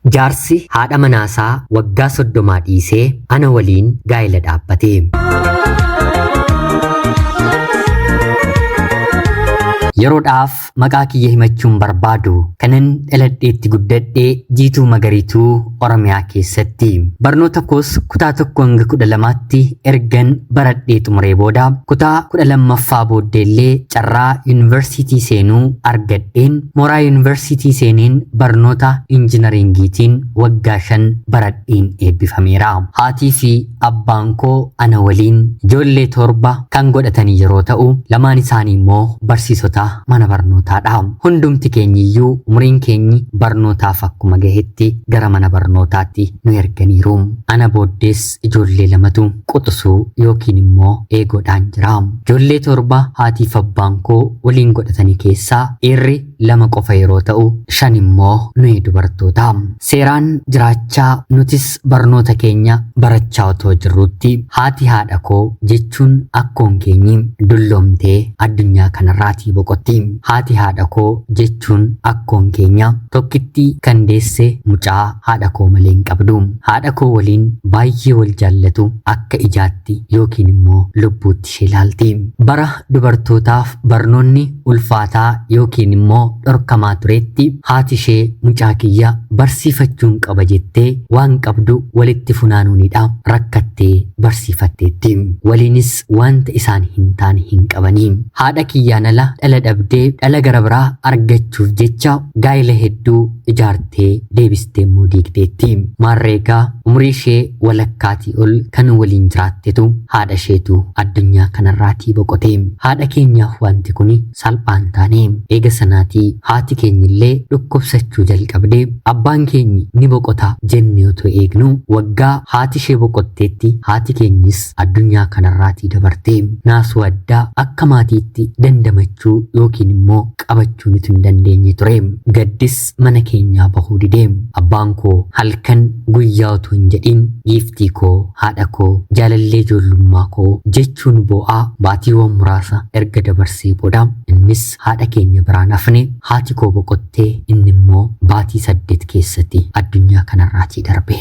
Jaarsi haadha manaasaa waggaa 30 dhiisee ana waliin gaa'ela dhaabbate. Yeroodhaaf maqaa kiyya himachuun barbaadu kanan dhaladheetti guddadhee Jiituu Magariituu Oromiyaa keessatti. Barnoota koos kutaa 1 hanga 12tti ergan baradhee xumuree booda kutaa 12ffaa booddeellee carraa yuunivarsiitii seenuu argadheen mooraa yuunivarsiitii seeneen barnoota injinaringiitiin waggaa 5 baradheen eebbifameera. Haatii fi abbaan koo ana waliin ijoollee 7 kan godhatanii yeroo ta'u lamaan isaanii immoo barsiisota mana barnootaadha. Hundumti keenyiyyuu umriin keenyi barnootaaf akkuma gahetti gara mana barnootaatti nu erganiiru. Ana booddees ijoollee 2tu quxisuu yookiin immoo eegoodhaan jira. Ijoollee 7 haatiif abbaan koo waliin godhatanii keessaa dhiirri 2 qofa yeroo ta'u 5 immoo nuyi dubartoota. Seeraan jiraachaa nutis barnoota keenya barachaa otoo jirrutti haati haadha koo jechuun akkoon keenyi dulloomtee addunyaa kanarraatii boqotti. Haati haadha koo jechuun akkoon keenya tokkitti kan deesse mucaa haadha koo malee hin qabdu. Haadha koo waliin baay'ee wal jaallatu akka ijaatti yookiin immoo lubbuutti ishee ilaalti. Bara dubartootaaf barnoonni ulfaataa yookiin immoo dhorkamaa turetti haati ishee mucaa kiyya barsiifachuun qaba jettee waan qabdu walitti funaanuunidha rakkattee barsiifatteetti. Waliinis wanta isaan hin taane hin qabanii. Haadha kiyyaan ala dhala dhabdee dhala gara biraa argachuuf jecha gaa'ela hedduu ijaartee deebistee immoo diigdeetti. Maarreegaa umrii ishee walakkaatii ol kan waliin jiraattetu haadha isheetu addunyaa kanarraatii boqote. Haadha keenyaaf wanti kun salphaan taane. Eega sanaatii haati keenyillee dhukkubsachuu jalqabde. Abbaan keenyi ni boqota jennee otoo eegnu waggaa haati ishee boqotteetti haati keenyis addunyaa kanarraatii dabarte. Naasuu addaa akka maatiitti dandamachuu yookiin immoo qabachuu nuti hin dandeenye ture. Gaddis mana keenyaa bahuu didee. Abbaan koo halkan guyyaa otoo hin jedhin giiftii koo, haadha koo, jaalallee ijoollummaa koo jechuun boo'aa baatiiwwan muraasa erga dabarsee booda innis haadha keenya biraan hafne. Haati koo boqottee inni immoo baatii 8 keessatti addunyaa kanarraatii darbe.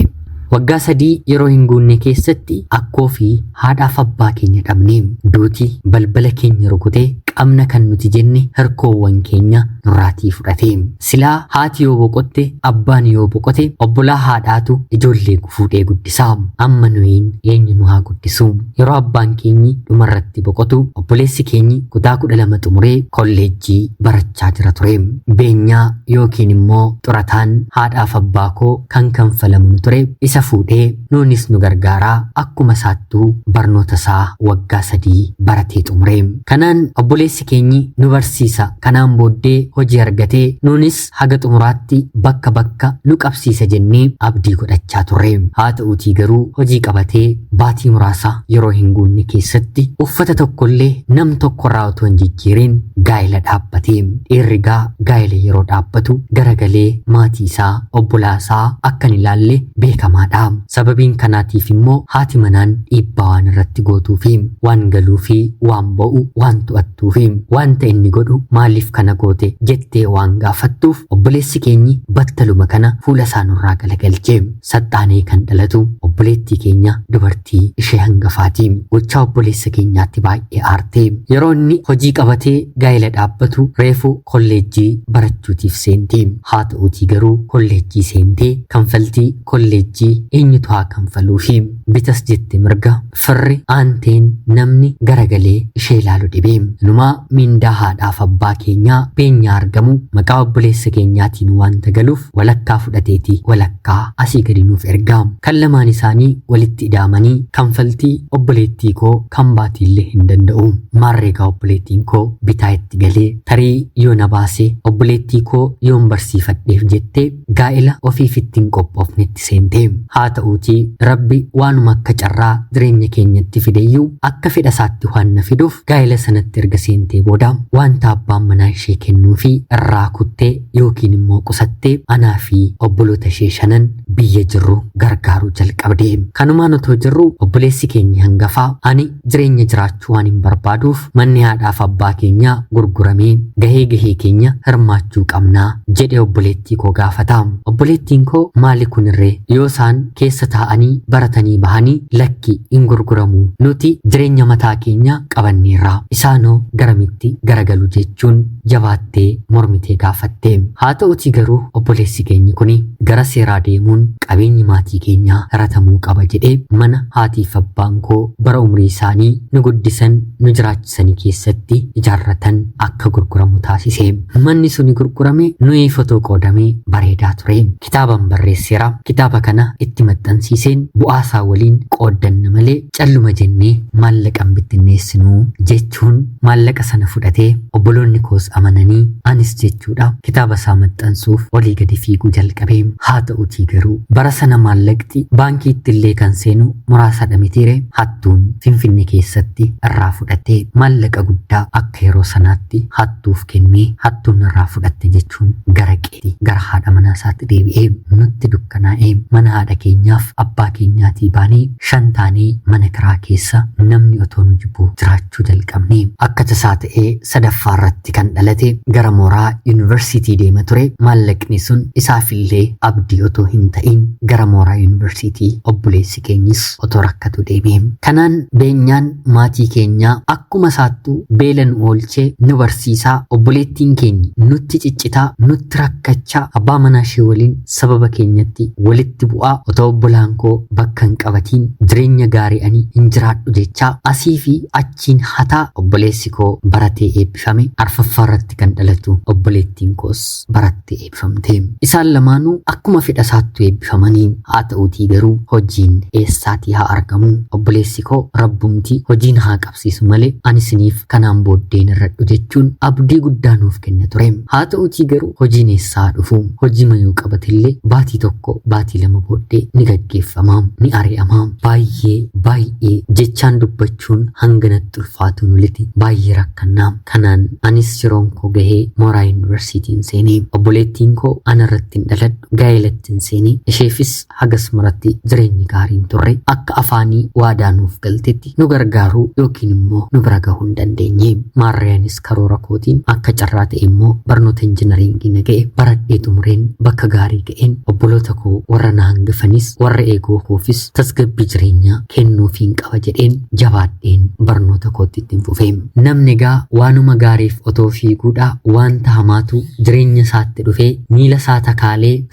Waggaa 3 yeroo hin guunne keessatti akkoo fi haadhaaf abbaa keenya dhabne. Duuti balbala keenya rukutee qabna kan nuti jenne harkoowwan keenya nurraatii fudhate. Silaa haati yoo boqotte abbaan yoo boqote obbolaa haadhaatu ijoollee fuudhee guddisaa. Amma nuyiin eenyu nu haa guddisu? Yeroo abbaan keenyi dhumarratti boqotu obboleessi keenyi kutaa 12 xumuree kolleejjii barachaa jira ture. Beenyaa yookiin immoo xurataan haadhaaf abbaa koo kan kanfalamu ture. Isa fuudhee nuunis nu gargaaraa akkuma isaattuu barnoota isaa waggaa 3 baratee xumure. Kanaan obboleessi keenyi nu barsiisa. Kanaan booddee hojii argatee nuunis haga xumuraatti bakka nu qabsiisa jennee abdii godhachaa turre. Haa ta'uutii garuu hojii qabatee baatii muraasa yeroo hin guunne keessatti uffata tokkollee nam tokkorraa otoo hin jijjiirin gaa'ela dhaabbate. Dhiirri gaa'ela yeroo dhaabbatu garagalee maatii isaa obbolaa isaa akka hin ilaalle beekamaa. Sababiin kanaatiif immoo haati manaan dhiibbaa waan irratti gootuu fi waan galuu fi waan ba'u waan to'attuu fi wanta inni godhu maaliif kana goote jettee waan gaafattuuf obboleessi keenyi battaluma kana fuula isaa nurraa galagalchee. Saxxaanee kan dhalatu obboleettii keenya dubartii ishee hangafaati. Gochaa obboleessa keenyaatti baay'ee aartee. Yeroo inni hojii qabatee gaa'ela dhaabbatu reefu kolleejjii barachuutiif seente. Haa ta'uutii garuu kolleejjii seentee kanfaltii kolleejjii eenyutu haa kanfaluu fi bitas jette mirga firri aanteen namni garagalee ishee ilaalu dhibee. Numaa mindaa haadhaaf abbaa keenyaa beenyaa argamu maqaa obboleessa keenyaatiin wanta galuuf walakkaa fudhateeti walakkaa asii gadi nuuf ergaa. Kan lamaan isaanii walitti ida'amanii kanfaltii obboleettii koo kan baatiillee hin danda'u. Maarreegaa obboleettiin koo bitaa itti galee tarii yoo na baase obboleettii koo yoon barsiifadheef jettee gaa'ela ofiif ittiin qophoofnetti seente. Haa ta'uutii rabbi waanuma akka carraa jireenya keenyatti fideyyuu akka fedha isaatti waan na fiduuf gaa'ela sanatti erga seentee booda wanta abbaan manaa ishee kennuu fi irraa kuttee yookiin immoo qusattee anaa fi obboloota ishee 5 biyya jirru gargaaruu jalqabde. Kanumaan otoo jirru obboleessi keenya hangafaa ani jireenya jiraachuu waan hin barbaaduuf manni haadhaaf abbaa keenya gurguramee gahee keenya hirmaachuu qabnaa jedhe obboleettii koo gaafata. Obboleettiin koo maali kunirree yoo isaan keessa taa'anii baratanii bahanii lakki hin gurguramu nuti jireenya mataa keenya qabanneerra isaanoo garamitti garagalu jechuun jabaattee mormitee gaafatte. Haa ta'uti garuu obboleessi keenya kuni gara seeraa deemuun qabeenyi maatii keenyaa hiratamuu qaba jedhee mana haatiif abbaan koo bara umrii isaanii nu guddisan nu jiraachisanii keessatti ijaarratan akka gurguramu taasise. Manni suni gurgurame nuyi fotoo qoodamee bareedaa ture. Kitaaban barreesseera. Kitaaba kana itti maxxansiiseen bu'aasaa waliin qooddanna malee calluma jennee maallaqan bittinneessinu jechuun maallaqa sana fudhatee obboloonni koos amananii anis jechuudha kitaaba isaa maxxansuuf olii gadi fiiguu jalqabee. Haa ta'utii garuu bara sana maallaqti baankiitti illee kan seenu muraasadha mitiire hattuun Finfinnee keessatti irraa fudhattee maallaqa guddaa akka yeroo sanaatti hattuuf kennee hattuun irraa fudhatte jechuun gara qeeti gara haadha manaa isaatti deebi'ee nutti dukkanaa'ee mana haadha keenyaaf abbaa keenyaatii baanee 5 taanee mana kiraa keessa namni otoo nu jibbu jiraachuu jalqabne. Akka tasaa ta'ee sadaffaa irratti kan dhalate gara mooraa yuunivarsiitii deema ture. Maallaqni sun isaafillee abdii otoo hin ta'in gara mooraa yuunivarsiitii obboleessi keenyis otoo rakkatu deeme. Kanaan beenyaan maatii keenyaa akkuma saattuu beelan oolchee nu barsiisaa obboleettiin keenya nutti ciccitaa nutti rakkachaa abbaa manaa ishee waliin sababa keenyatti walitti bu'aa otoo obbolaan koo bakka hin qabatiin jireenya gaarii ani hin jiraadhu jechaa asii fi achiin hataa obboleessi koo baratee eebbifame. Arfaffaa irratti kan dhalatu obboleettiin koos barattee eebbifamte. Isaan lamaanuu akkuma fedha isaattu eebbifamanii. Haa ta'utii garuu hojiin eessaatii haa argamu. Obboleessi koo rabbumti hojiin haa qabsiisu malee ani isiniif kanaan booddeen irradhu jechuun abdii guddaa nuuf kenna ture. Haa ta'utii garuu hojiin eessaa dhufu hojii mayuu qabatillee baatii tokko baatii lama booddee ni gaggeeffama ni ari'ama. Baay'ee jechaan dubbachuun hanga natti ulfaatu nuliti baay'ee rakkannaa. Kanaan anis yeroon koo gahee mooraa yuunivarsiitiin seenee obboleettiin koo ana irratti hin dhaladhu gaa'elatti hin seenee isheefis hagas maratti jireenyi gaariin turre akka afaanii waadaa nuuf galtetti nu gargaaruu yookiin immoo nu bira gahuu hin dandeenye. Maarriyaanis karoora kootiin akka carraa ta'e immoo barnoota injinariingii naga'e baradhee xumureen bakka gaarii ga'een obboloota koo warra na hangafanis warra eegoo koofis tasgabbii jireenyaa kennuufiin qaba jedheen jabaadheen barnoota kootti ittiin fufee. Namni egaa waanuma gaariif otoo fiiguudha wanta hamaatu jireenya isaatti dhufee miila isaa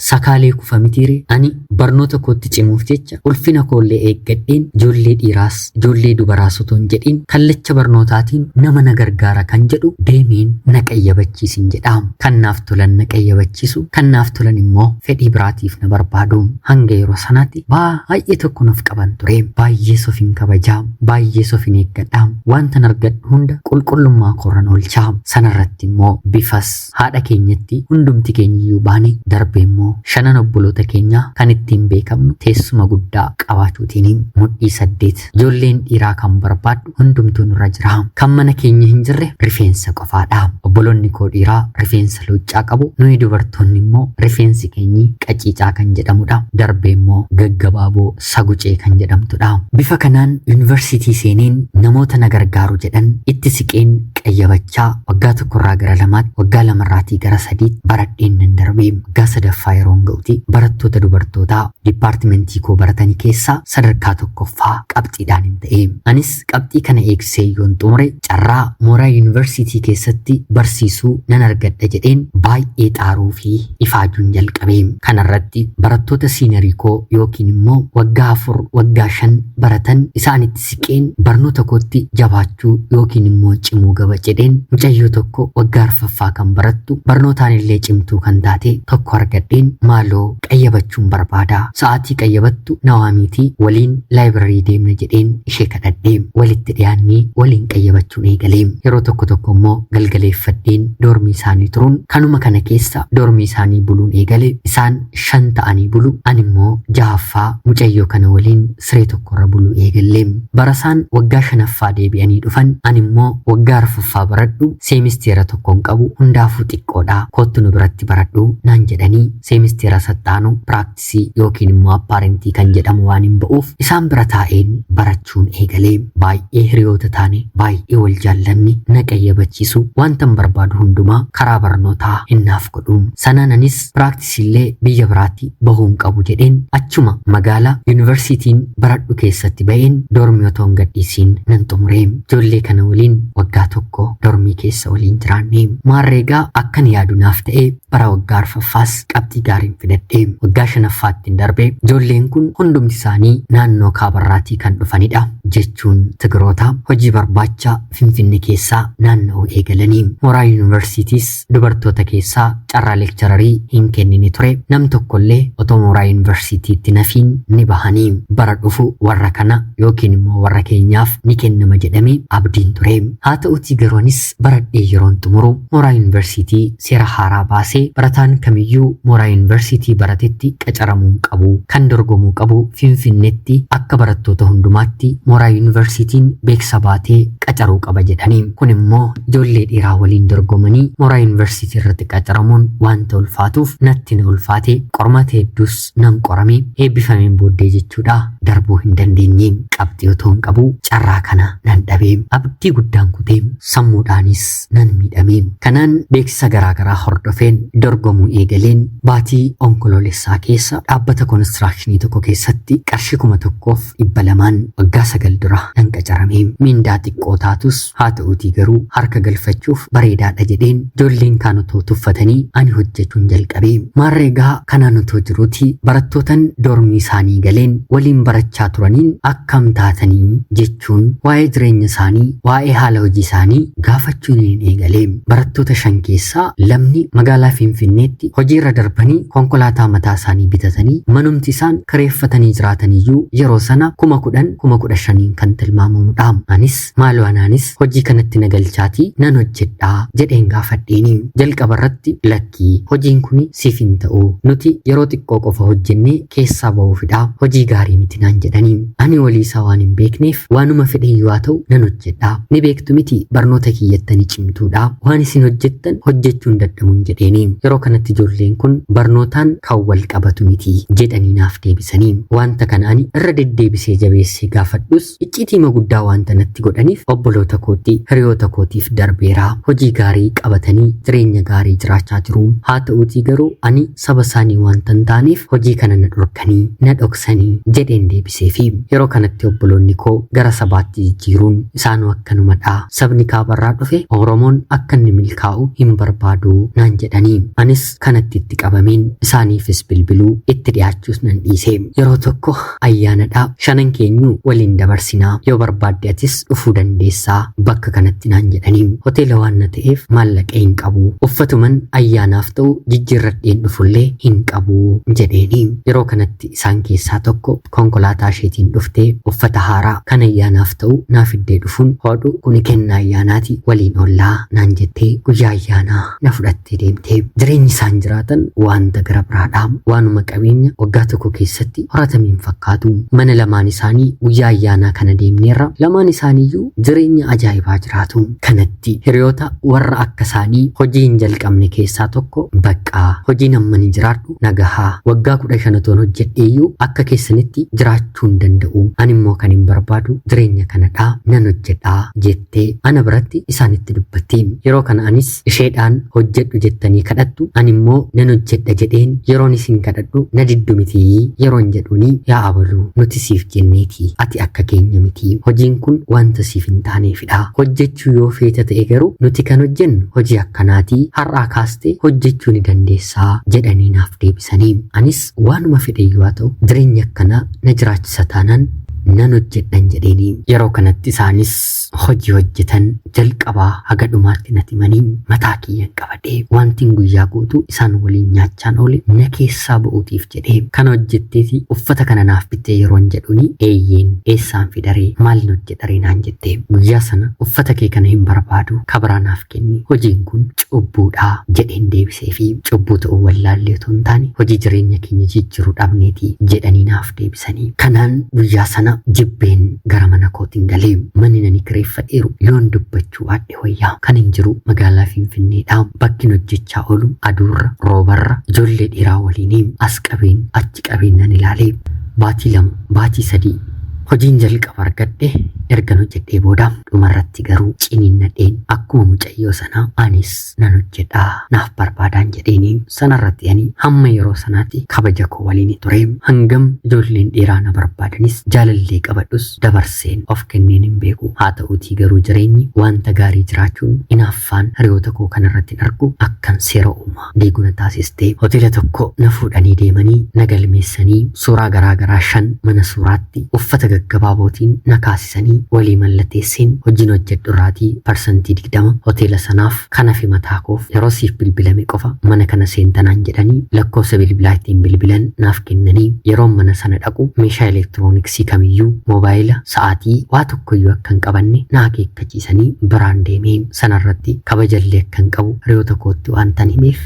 sakaalee kufa mitiire. Ani barnoota kootti cimuuf jecha ulfina koollee eeggadheen ijoollee dhiiraas ijoollee dubaraas otoo hin jedhin kallacha barnootaatiin nama na gargaara kan jedhu deemeen na qayyabachiisin jedha. Kan naaf tolan na qayyabachiisu kan naaf tolan immoo fedhii biraatiif na barbaadu. Hanga yeroo sanaatti baay'ee tokko naaf qaban ture. Baay'ee sofin kabajaa baay'ee sofin eeggadhaa wanta argadhu hunda qulqullummaa korran oolchaa. Sanarratti immoo bifas haadha keenyatti hundumti keenyiyyuu baane darbe immoo 5 obboloota keenya kan ittiin beekamnu teessuma guddaa qabaachuutiin mudhii 8 ijoolleen dhiiraa kan barbaaddu hundumtuu nurra jira. Kan mana keenya hin jirre rifeensa qofaadha. Obboloonni koo dhiiraa rifeensa luuccaa qabu nuyi dubartoonni immoo rifeensi keenyi qaciicaa kan jedhamudha. Darbe immoo gaggabaaboo sagucee kan jedhamtudha. Bifa kanaan yuunivarsiitii seeneen namoota na gargaaru jedhan itti siqeen qayyabachaa waggaa tokkorraa gara lamaatti waggaa lamarraatii gara sadiitti baradheen nan darbe. Waggaa sadaffaa yeroon ga'uti barattoota dubartootaa dipaartimentii koo baratanii keessaa sadarkaa tokkoffaa qabxiidhaan hin ta'e. Anis qabxii kana eegsee yoon xumure carraa mooraa yuunivarsiitii keessatti barsiisuu nan argadha jedheen baay'ee xaaruu fi ifaajuun jalqabe. Kanarratti barattoota siinerii koo yookiin immoo waggaa 4 waggaa 5 baratan isaanitti siqeen barnoota kootti jabaachuu yookiin immoo cimuu qaba jedheen mucayyoo tokko waggaa arfaffaa kan barattu barnootaan illee cimtuu kan taate tokko argadheen maaloo qayyabachuun barbaada. Sa'aatii qayyabattu nawaamiitii waliin laayibrarii deemna jedheen ishee kadhadhee walitti dhiyaannee waliin qayyabachuun eegalee. Yeroo tokko immoo galgaleeffadheen doormii isaanii turuun kanuma kana keessa doormii isaanii buluun eegale. Isaan 5 ta'anii bulu ani immoo 6ffaa mucayyoo kana waliin siree tokkorra bulu eegallee. Barasaan waggaa 5ffaa deebi'anii dhufan ani immoo waggaa arfaffaa baradhu seemisteera tokkoon qabu hundaafuu xiqqoodha kottu nu biratti baradhu naan jedhanii seemisteera sattaanu piraaktisii yookiin immoo appaarentii kan jedhamu waan hin ba'uuf isaan bira taa'een barachuun eegalee baay'ee hiriyoota taane baay'ee wal jaallanni na qayyabachiisu wantan barbaadu hundumaa karaa barnootaa hinnaaf godhu sanananis piraktisiillee biyya biraatti bahuun qabu jedheen achuma magaalaa yuunivarsiitiin baradhu keessatti ba'een dormii otoo hin gadhiisiin nan xumuree ijoollee kana waliin waggaa tokko dormii keessa waliin jiraanne maarreegaa akkan yaadu naaf ta'ee bara waggaa arfaffaas qabxii gaariin fidadhee waggaa shanaffaattiin darbee ijoolleen kun hundumti isaanii naannoo kaabarraatii kan dhufanidha jechuun Tigiroota hojii barbaacha Finfinnee keessaa naanna'uu eegalanii mooraa yuunivarsiitiis dubartoota keessaa carraa leekchararii hin kennine ture nam tokkollee otoo mooraa yuunivarsiitiitti nafiin ni bahanii bara dhufu warra kana yookiin immoo warra keenyaaf ni kennama jedhamee abdiin ture haa ta'utii garoonis baradhee yeroon xumuru mooraa yuunivarsiitii seera haaraa baasee barataan kamiyyuu mooraa yuunivarsiitii baratetti qacaramuu qabu kan dorgomuu qabu Finfinneetti akka barattoota hundumaatti mooraa yuunivarsiitiin beeksisa baatee qacaruu qaba jedhanii kun immoo ijoollee dhiiraa waliin dorgomanii mooraa yuunivarsiitii irratti qacaramuun wanta ulfaatuuf natti na ulfaate qormata hedduus nan qorame eebbifameen booddee jechuudha darbuu hin dandeenye qabxii otoo hin qabu carraa kana nan dhabee abdii guddaan kutee sammuudhaanis nan miidhame kanaan beeksisa garaagaraa hordofeen dorgomuu eegaleen baatii onkoloolessaa keessa dhaabbata konistirakshinii tokko keessatti qarshii 1,200 waggaa 9 dura nan qacarame mindaa xiqqoo taatus haa ta'uutii garuu harka galfachuuf bareedaadha jedheen ijoolleen kaan otoo tuffatanii ani hojjechuun jalqabe maarreegaa kanaan otoo jiruuti barattootan dormii isaanii galeen waliin barachaa turaniin akkam taatanii jechuun waa'ee jireenya isaanii waa'ee haala hojii isaanii gaafachuun hin eegalee barattoota 5 keessaa lamni magaalaa Finfinneetti hojiirra darbanii konkolaataa mataa isaanii bitatanii manumti isaan kireeffatanii jiraataniyyuu yeroo sana 10,000 kan tilmaamamudha anis maalwaanaanis hojii kanatti nagalchaatii nan hojjedhaa jedheen gaafadheeni jalqabarratti lakkii hojiin kun siif hin ta'u nuti yeroo xiqqoo qofa hojjennee keessaa ba'uufidha hojii gaarii miti naan jedhanii ani waliisaa waan hin beekneef waanuma fedhe yoo ta'u nan hojjedhaa ni beektu miti barnoota kiyyattanii cimtuudha waan isin hojjettan hojjechuun dadhabuun jedheeni yeroo kanatti ijoolleen kun barnootaan kan wal qabatu miti jedhanii naaf deebisanii wanta kana ani irra deddeebisee jabeessee gaafadhus icciitima guddaa wanta natti godhaniif obboloota kootti hiriyoota kootiif darbeera hojii gaarii qabatanii jireenya gaarii jiraachaa jiru haa ta'uutii garuu ani saba isaanii wanta hin taaneef hojii kana na dhorkanii na dhoksanii jedheen deebiseefi yeroo kanatti obboloonni koo gara sabaatti jijjiiruun isaanuu akkanumadha sabni kaabarraa dhufe Oromoon akka inni milkaa'u hin barbaadu naan jedhanii anis kanatti itti qabameen isaaniifis bilbiluu itti dhiyaachuus nan dhiise yeroo tokko ayyaanadha shanan keenyu waliin dabarsinaa yoo barbaadde atis dhufuu dandeessaa bakka kanatti naan jedhanii hoteela waan na ta'eef maallaqa hin qabu uffatuman ayyaanaaf ta'u jijjiirradheen dhufullee hin qabu jedheeni yeroo kanatti isaan keessaa tokko konkolaataa isheetiin dhuftee uffata haaraa kan ayyaanaaf ta'u naaf fiddee dhufuun hodhu kuni kennaa ayyaanaati waliin ollaa naan jettee guyyaa ayyaanaa na fudhattee deemtee jireenyi isaan jiraatan wanta gara biraadha waanuma qabeenya waggaa tokko keessatti horatamiin fakkaatu mana lamaan isaanii guyyaa ayyaanaa kana deemneerra lamaan isaaniiyyuu jireenya ajaa'ibaa jiraatu kanatti hiriyoota warra akka isaanii hojii hin jalqabne keessaa tokko baqqaa hojii namni jiraadhu nagahaa waggaa 15 toon hojjedheeyyuu akka keessanitti jiraachuu hin danda'u ani immoo kan hin barbaadu jireenya kanadhaa nan hojjedhaa jettee ana biratti isaanitti dubbatti yeroo kana anis isheedhaan hojjedhu jettanii kadhattu ani immoo nan hojjedha jedheen yeroon isin kadhadhu na diddu miti yeroon jedhuuni yaa abaluu nuti siif jenneeti ati akka keenya miti hojiin kun wanta siif hin taaneefidha hojjechuu yoo feeta ta'e garuu nuti kan hojjennu hojii akkanaatii har'aa kaastee hojjechuu ni dandeessaa jedhanii naaf deebisanii anis waanuma fedhe yoo ta'u jireenya akkanaa na jiraachisa taanaan nan hojjedhan jedheeni yeroo kanatti isaanis hojii hojjetan jalqabaa haga dhumaatti natti himanii mataa kiyyan qabadhee wantiin guyyaa guutuu isaan waliin nyaachaan oole na keessaa ba'uutiif jedhee kan hojjetteeti uffata kana naaf bittee yeroon jedhuuni eeyyeen eessaan fidaree maalin hojjedharee naan jettee guyyaa sana uffata kee kana hin barbaadu kabaraa naaf kenni hojiin kun cubbuudhaa jedheen deebisee fi cubbuu ta'uu wallaallee otoo hin taane hojii jireenya keenya jijjiiruu dhabneeti jedhanii naaf deebisanii kanaan guyyaa sana jibbeen gara mana kootiin galee manni nani kireeffadheeru yoon dubbachuu adde wayyaa kan hin jiru magaalaa Finfinneedha. Bakki hojjechaa oolu aduurra roobarra ijoollee dhiiraa waliin as qabeen achi qabeen nan ilaalee baatii 2 baatii 3 hojiin jalqaba argadhe ergan hojjedhee booda dhumarratti garuu ciniinnadheen akkuma mucayyoo sanaa anis nan hojjedhaa naaf barbaadaan jedheeni sanarratti ani hamma yeroo sanaatti kabaja koo waliin ture. Hangam ijoolleen dhiiraa na barbaadanis jaalallee qabadhus dabarseen of kenneen hin beeku. Haa ta'uutii garuu jireenyi wanta gaarii jiraachuun inaaffaan hiriyoota koo kanarratti argu akkan seera uumaa diiguna taasistee hoteela tokko na fuudhanii deemanii na galmeessanii suuraa garaagaraa 5 mana suuraatti uffata gaggabaabotiin na kaasisanii walii mallatteessiin hojiin hojjedhu irraatii parsantii 20 hoteela sanaaf kana fi mataa koof yeroo siif bilbilame qofa mana kana seentanaan jedhanii lakkoofsa bilbilaa ittiin bilbilan naaf kennanii yeroo mana sana dhaqu meeshaa elektirooniksii kamiyyuu moobaayila sa'aatii waa tokkoyyuu akka hin qabanne na akeekkachiisanii biraan deemee sanarratti kabajallee akka hin qabu hiriyoota kootti waan tan himeef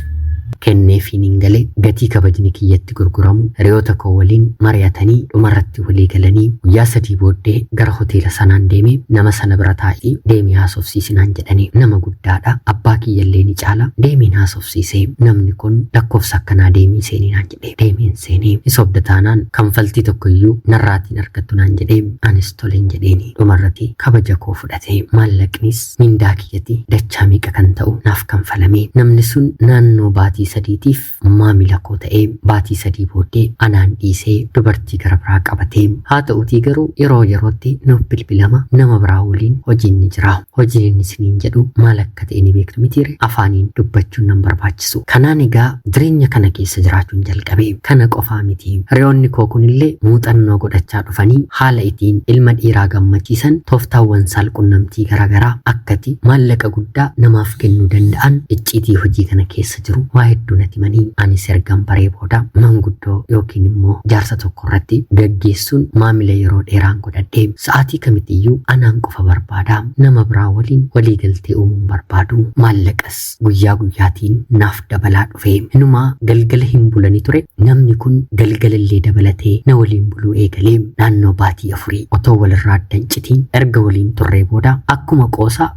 kenneefiin hin galee gatii kabajni kiyyatti gurguramu hiriyoota koo waliin mari'atanii dhumarratti walii galanii guyyaa 3 booddee gara hoteela sanaan deemee nama sana bira taa'ee deemee haasofsiisinaan jedhanii nama guddaadha abbaa kiyyallee ni caala deemeen haasofsiisee namni kun lakkoofsa akkanaa deemii seeninaan jedhee deemeen seenee isobda taanaan kanfaltii tokkoyyuu narraatiin argattu naan jedhee anis toleen jedheeni dhumarratti kabaja koo fudhatee maallaqnis mindaa kiyyatti dachaa meeqa kan ta'u naaf kanfalamee namni sun naannoo baatii 3tiif maamila koo ta'ee baatii 3 booddee anaan dhiisee dubartii gara biraa qabatee. Haa ta'uutii garuu yeroo yerootti nuuf bilbilama nama biraa waliin hojiin ni jira. Hojiin inni isiniin jedhu maal akka ta'e ni beektu mitiire afaaniin dubbachuun nan barbaachisu. Kanaan egaa jireenya kana keessa jiraachuun jalqabee kana qofaa miti. Hiriyoonni koo kunillee muuxannoo godhachaa dhufanii haala ittiin ilma dhiiraa gammachiisan tooftaawwan saalqunnamtii garaagaraa akkati maallaqa guddaa namaaf kennuu danda'an icciitii hojii kana keessa jiru waa hedduu natti manii anis ergan baree booda manguddoo yookiin immoo jaarsa tokko irratti gaggeessuun maamila yeroo dheeraan godhadhee sa'aatii kamittiyyuu anaan qofa barbaadaa nama biraa waliin waliigaltee uumuun barbaadu maallaqas guyyaa guyyaatiin naaf dabalaa dhufee inumaa galgala hin bulani ture namni kun galgalallee dabalatee na waliin buluu eegalee naannoo baatii 4 otoo walirraa addan citiin erga waliin turree booda akkuma qoosaa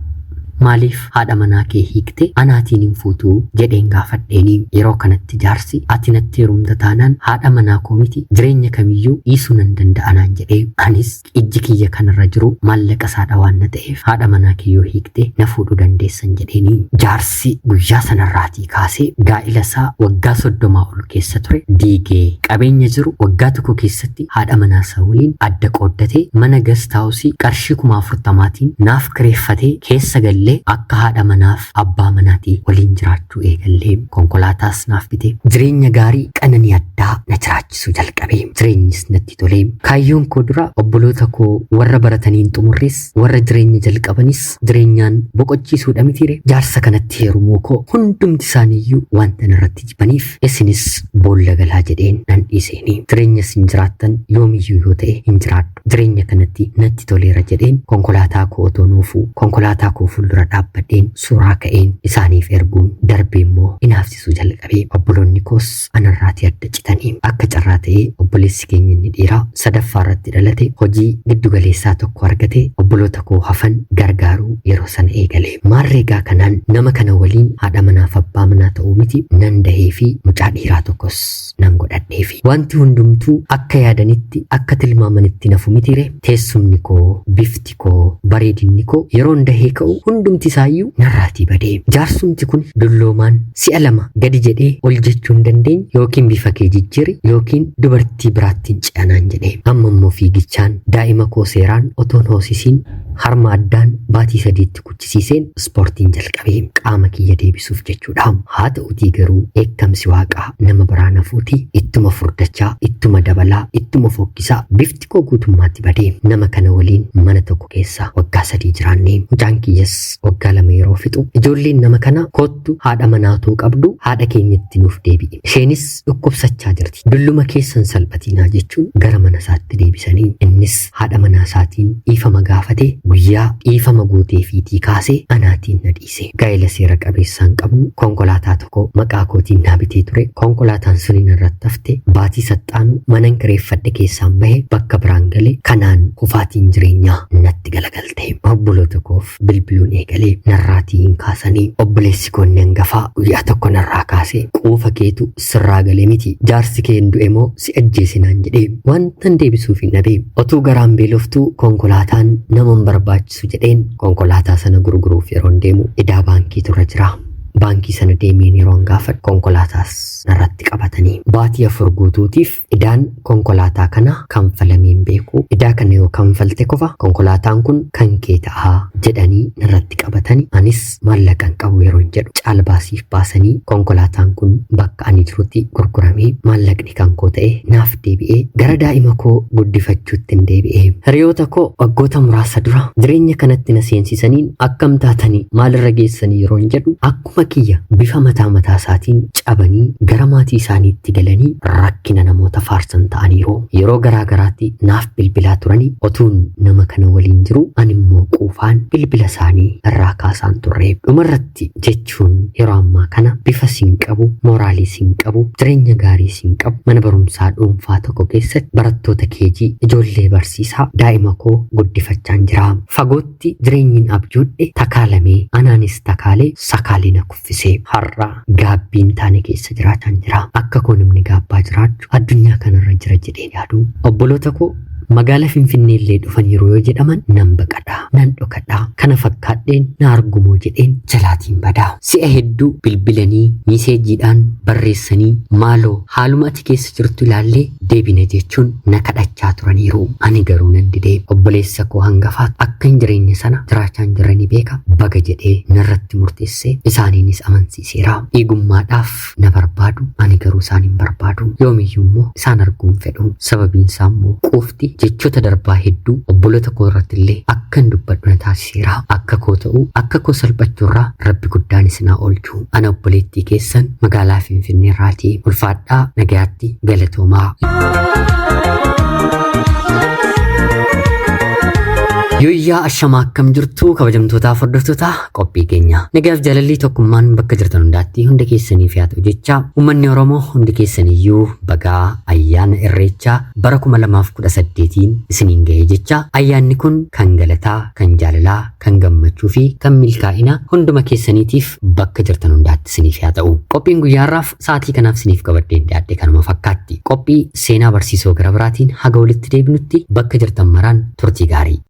maaliif haadha manaa kee hiikte anaatiin hin fuutuu jedheen gaafadheeni yeroo kanatti jaarsi ati natti heerumta taanaan haadha manaa koo miti jireenya kamiyyuu dhiisuu nan danda'anaan jedhee anis ijji kiyya kanarra jiru maallaqa saadha waan na ta'eef haadha manaa kee yoo hiikte na fuudhuu dandeessan jedheeni jaarsi guyyaa sanarraatii kaasee gaa'ila isaa waggaa 30 ol keessa ture diigee qabeenya jiru waggaa tokko keessatti haadha manaa isaa waliin adda qooddatee mana gastaawusii qarshii 40,000tiin naaf kireeffatee keessa galee akka haadha manaaf abbaa manaatii waliin jiraachuu eegallee konkolaataas naaf bitee jireenya gaarii qananii addaa na jiraachisuu jalqabee jireenyis natti tolee kaayyoon koo dura obboloota koo warra barataniin xumurres warra jireenya jalqabanis jireenyaan boqochiisuudha mitiire jaarsa kanatti heerumuu koo hundumti isaaniiyyuu wanta narratti jibaniif isinis boolla galaa jedheen nan dhiiseenii jireenya sin jiraattan yoomiyyuu yoo ta'e hin jiraadhu jireenya kanatti natti toleera jedheen konkolaataa koo otoo nuufuu konkolaataa koo fuuldura dhaabbadheen suuraa ka'een isaaniif erguun darbee immoo inaafsisuu jalqabee obboloonni koos anarraatii adda citanii akka carraa ta'ee obboleessi keenya inni dhiiraa sadaffaa irratti dhalate hojii giddugaleessaa tokko argate obboloota koo hafan gargaaruu yeroo sana eegalee maarreegaa kanaan nama kana waliin haadha manaaf abbaa manaa ta'uu miti nan dahee fi mucaa dhiiraa tokkos nan godhadhee fi wanti hundumtuu akka yaadanitti akka tilmaamanitti nafu mitiire teessumni koo bifti koo bareedinni koo yeroon dahee ka'u hundumti isaayyuu narraatii badee jaarsumti kun dulloomaan si'a 2 gadi jedhee ol jechuu hin dandeenye yookiin bifa kee jijjiiri yookiin dubartii biraattiin ce'anaan jedhee amma immoo fiigichaan daa'ima koo seeraan otoon hoosisiin harma addaan baatii 3tti kuchisiiseen ispoortiin jalqabee qaama kiyya deebisuuf jechuudha. Haa ta'utii garuu eekkamsi waaqaa nama biraa nafuutii ittuma furdachaa ittuma dabalaa ittuma fokkisaa bifti koo guutummaatti badee nama kana waliin mana tokko keessa waggaa 3 jiraannee mucaan kiyyas waggaa 2 yeroo fixu ijoolleen nama kana kottu haadha manaatuu qabdu haadha keenyatti nuuf deebi'e isheenis dhukkubsachaa jirti dulluma keessan salphatinaa jechuun gara mana isaatti deebisanii innis haadha manaa isaatiin dhiifama gaafatee guyyaa dhiifama guutee fiitii kaasee anaatiin na dhiise. Gaa'ela seera qabeessaan qabnu konkolaataa tokko maqaa kootiin naa bitee ture. Konkolaataan suni narratti hafte baatii saxxaanu manan kireeffadhe keessaan bahe bakka biraan gale kanaan kufaatiin jireenyaa natti galagalte. Obboloota koof bilbiluun eegalee narraatii hin kaasanii obboleessi koonni hangafaa guyyaa tokko narraa kaasee quufa keetu sirraa galee miti jaarsi kee hin du'e moo si ajjeesinaan jedhee wantan deebisuuf hin dhabee otuu garaan beeloftuu konkolaataan nama hin barbaachisu jedheen konkolaataa sana gurguruuf yeroon deemu idaa baankii turre jira. Baankii sana deemeen yeroon gaafadhu konkolaataas narratti qabatanii baatii 4 guutuutiif idaan konkolaataa kana kanfalameen beeku. Idaa kana yoo kanfalte qofa konkolaataan kun kan kee ta'aa jedhanii narratti qabatanii anis maallaqan qabu yeroon jedhu caalbaasiif baasanii konkolaataan kun bakka ani jirutti gurguramee maallaqni kan koo ta'e naaf deebi'ee gara daa'ima koo guddifachuutti hin deebi'ee. Hiriyoota koo waggoota muraasa dura jireenya kanatti na seensisaniin akkam taatanii maalirra geessanii yeroon jedhu akkuma kiyya bifa mataa isaatiin cabanii gara maatii isaaniitti galanii rakkina namoota faarsan ta'aniiru. Yeroo garaagaraatti naaf bilbilaa turanii otuun nama kana waliin jiru animmoo quufaan bilbila isaanii irraa kaasaan turre. Dhumarratti jechuun yeroo ammaa kana bifa siin qabu, mooraalii siin qabu, jireenya gaarii siin qabu, mana barumsaa dhuunfaa tokko keessatti barattoota keejii ijoollee barsiisaa daa'ima koo guddifachaan jira. Fagootti jireenyiin abjuudhe takaalamee anaanis takaalee sakaalina kuffisee har'a gaabbiin taane keessa jiraachaan jira. Akka koo namni gaabbaa jiraachuu addunyaa kanarra jira jedheen yaadu. Obboloota koo magaala Finfinnee illee dhufaniiru yoo jedhaman nan baqadhaa nan dhokadhaa kana fakkaadheen na argumoo jedheen jalaatiin badaa. Si'a hedduu bilbilanii miseejiidhaan barreessanii maaloo haaluma ati keessa jirtu ilaallee deebina jechuun na kadhachaa turaniiru. Ani garuu nan didee obboleessa koo hangafaat akkan jireenya sana jiraachaan jiranii beeka baga jedhee narratti murteessee isaaniinis amansiiseera. Dhiigummaadhaaf na barbaadu ani garuu isaan hin barbaadu. Yoomiyyuu immoo isaan arguun fedhu sababiin isaa immoo quufti jechoota darbaa hedduu obboloota koo irratti illee akkan dubbadhu na taasiseera. Akka koo ta'uu akka koo salphachuurraa rabbi guddaan isinaa oolchu. Ana obboleettii keessan magaalaa Finfinnee irraatii ulfaadhaa nagayaatti galatoomaa. Yoyyaa ashamaa akkam jirtu kabajamtootaa hordoftoota qophii keenya. Nagaaf jaalalli tokkummaan bakka jirtan hundaatti hunda keessaniif haa ta'u jecha uummanni Oromoo hundi keessaniyyuu bagaa ayyaana Irreechaa bara 2018 isiniin ga'e jecha ayyaanni kun kan galataa, kan jaalalaa, kan gammachuu fi kan milkaa'ina hunduma keessaniitiif bakka jirtan hundaatti isiniif haa ta'u. Qophiin guyyaarraaf sa'aatii kanaaf isiniif qabadheen dhiyaadhe kanuma fakkaatti. Qophii seenaa barsiisoo gara biraatiin haga walitti deebinutti bakka jirtan maraan turtii gaarii.